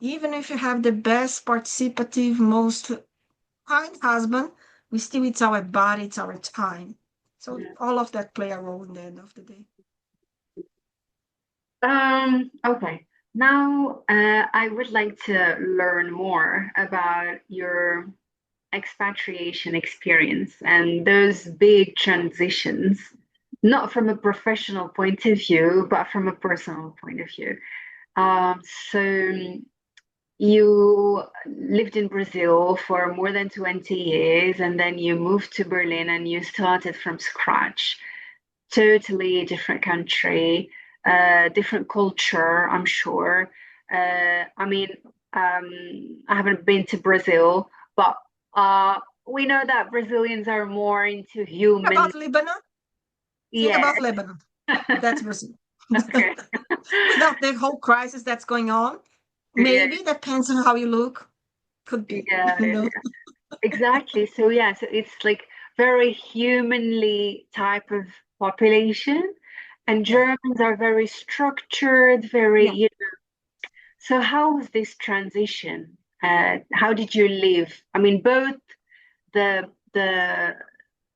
even if you have the best participative, most kind husband, it's our body, it's our time. So all of that play a role in the end of the day. Okay. Now, I would like to learn more about your expatriation experience and those big transitions, not from a professional point of view, but from a personal point of view. So you lived in Brazil for more than 20 years, and then you moved to Berlin and you started from scratch. Totally different country, different culture, I'm sure. I mean, I haven't been to Brazil, but we know that Brazilians are more into human. About Lebanon? Think Yeah. about Lebanon. That's Brazil. Okay. Without the whole crisis that's going on, Yeah, Maybe depends on how you look. Could be, yeah, you know. exactly. So yeah, so it's like very humanly type of population, and Yeah, Germans are very structured, very, yeah. you know. So how was this transition? How did you live? I mean, both the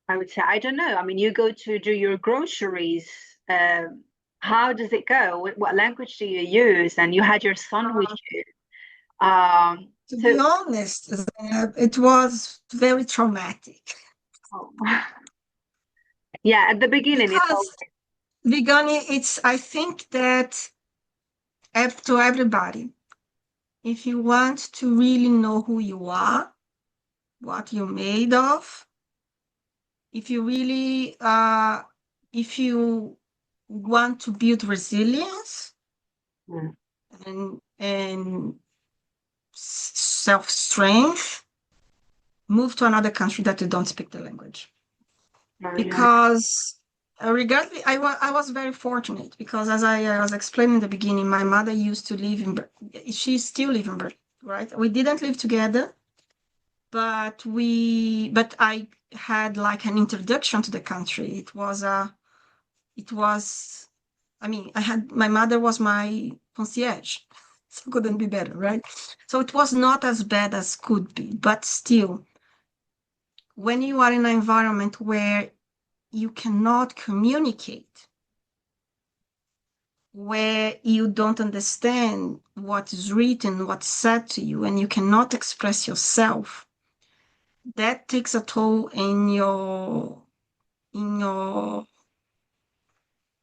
I would say, I don't know. I mean, you go to do your groceries. How does it go? What language do you use? And you had your son with Uh, you. to be So, honest, it was very traumatic oh, yeah, at the beginning, it's all, because Vigani, it's, I think that to everybody, if you want to really know who you are, what you're made of, if you really, if you want to build resilience mm, and self-strength, move to another country that you don't speak the language. very nice. Because regardless, I was very fortunate because as I was explaining in the beginning, my mother used to live in, she still live in Berlin, right? We didn't live together, but I had like an introduction to the country. It was, I mean, my mother was my concierge, so couldn't be better, right? So it was not as bad as could be, but still, when you are in an environment where you cannot communicate, where you don't understand what is written, what's said to you, and you cannot express yourself, that takes a toll in your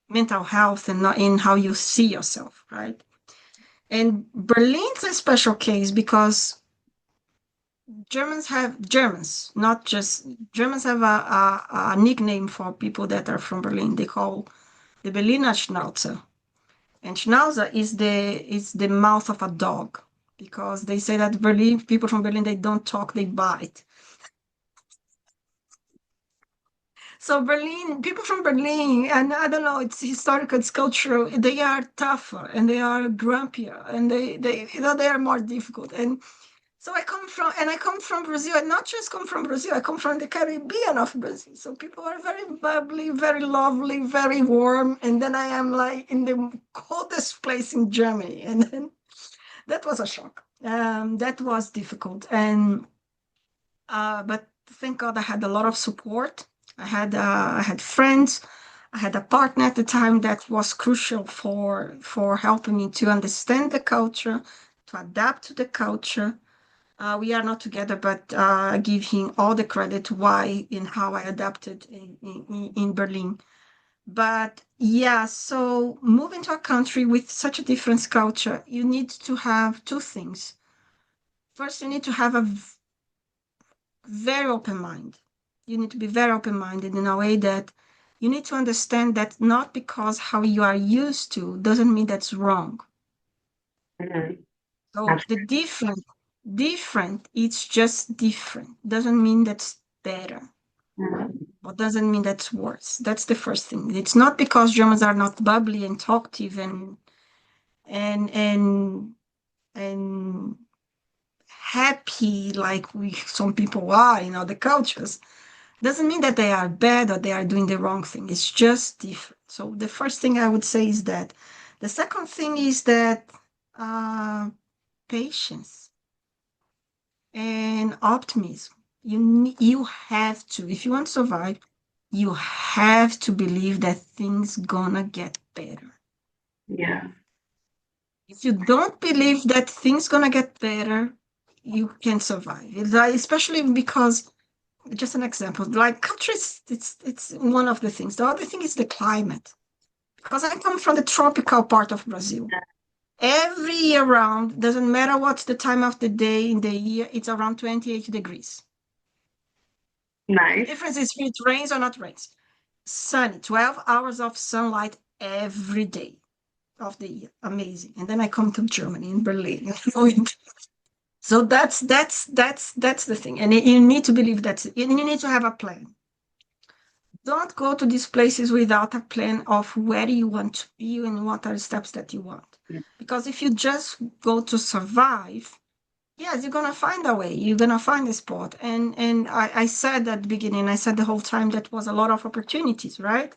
mental health and not in how you see yourself, right? And Berlin's a special case because not just Germans have a nickname for people that are from Berlin. They call the Berliner Schnauzer. And Schnauzer is the mouth of a dog because they say that people from Berlin, they don't talk, they bite. So people from Berlin, and I don't know, it's historical, it's cultural, they are tougher and they are grumpier and they are more difficult. And so I come from Brazil, and not just come from Brazil, I come from the Caribbean of Brazil. So people are very bubbly, very lovely, very warm. And then I am like in the coldest place in Germany. And then that was a shock. That was difficult. But thank God I had a lot of support. I had friends. I had a partner at the time that was crucial for helping me to understand the culture, to adapt to the culture. We are not together, but I give him all the credit why and how I adapted in Berlin. But yeah, so moving to a country with such a different culture, you need to have two things. First, you need to have a very open mind. You need to be very open minded in a way that you need to understand that not because how you are used to doesn't mean that's wrong. Mm, So the absolutely. different, it's just different. Doesn't mean that's better. Mm, Or doesn't mean that's worse. That's the first thing. It's not because Germans are not bubbly and talkative and and and happy like some people are in other cultures. Doesn't mean that they are bad or they are doing the wrong thing. It's just different. So the first thing I would say is that. The second thing is that patience and optimism. You have to, if you want to survive, you have to believe that things gonna get better. yeah. If you don't believe that things gonna get better, you can survive. It's like, especially because, just an example, like countries, it's one of the things. The other thing is the climate. Because I come from the tropical part of Brazil. Every year round, doesn't matter what's the time of the day in the year, it's around 28 degrees. The Nice. difference is if it rains or not rains. Sunny, 12 hours of sunlight every day of the year. Amazing. And then I come to Germany in Berlin. So that's the thing. And you need to believe that you need to have a plan. Don't go to these places without a plan of where you want to be and what are the steps that you want. Because if you just go to survive, yes, you're gonna find a way. You're gonna find a spot. And I said at the beginning, I said the whole time that was a lot of opportunities, right?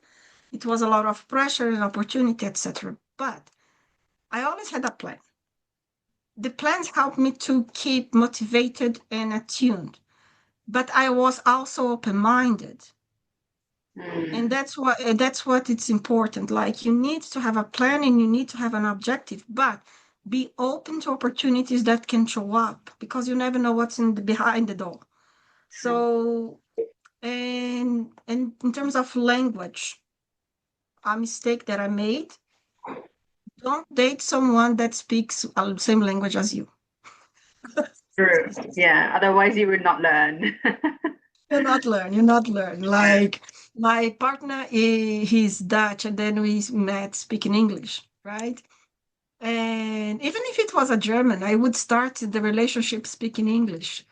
It was a lot of pressure and opportunity, etc. But I always had a plan. The plans helped me to keep motivated and attuned. But I was also open-minded. And that's what it's important. Like, you need to have a plan and you need to have an objective, but be open to opportunities that can show up, because you never know what's behind the door. So, and in terms of language, a mistake that I made: don't date someone that speaks the same language as you. True. Yeah. Otherwise, you would not learn. You're not learn. Like, my partner, he's Dutch, and then we met speaking English, right? And even if it was a German, I would start the relationship speaking English.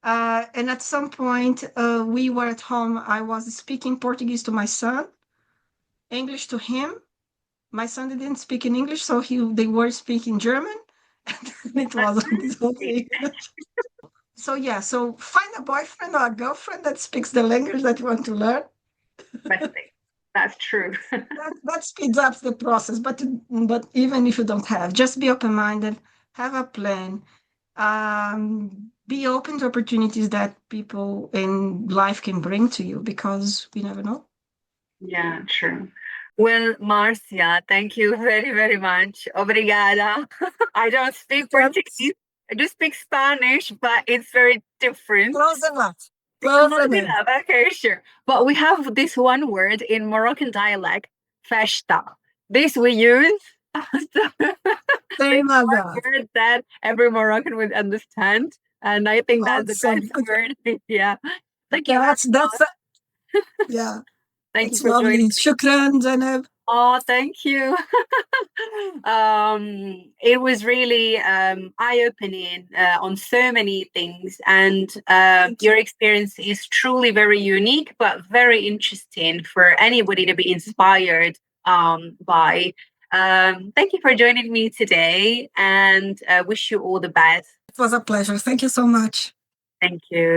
And at some point, we were at home. I was speaking Portuguese to my son, English to him. My son didn't speak in English, so they were speaking German. And it was this whole thing. So yeah, so find a boyfriend or a girlfriend that speaks the language that you want to learn. Best thing. That's true. That speeds up the process. But even if you don't have, just be open-minded, have a plan, be open to opportunities that people in life can bring to you, because we never know. Yeah, true. Well, Marcia, thank you very, very much. Obrigada. I don't speak Portuguese. I do speak Spanish, but it's very different. Close enough. Close Close enough. enough. Okay, sure. But we have this one word in Moroccan dialect, festa. This we use. Same This as one that. word that every Moroccan would understand. And I think that's the Awesome. best word. Yeah. Thank you. That's yeah. Thank you It's for joining. lovely. Shukran, Zainab. Oh, thank you. It was really eye-opening on so many things, and your experience is truly very unique, but very interesting for anybody to be inspired by. Thank you for joining me today, and wish you all the best. It was a pleasure. Thank you so much. Thank you.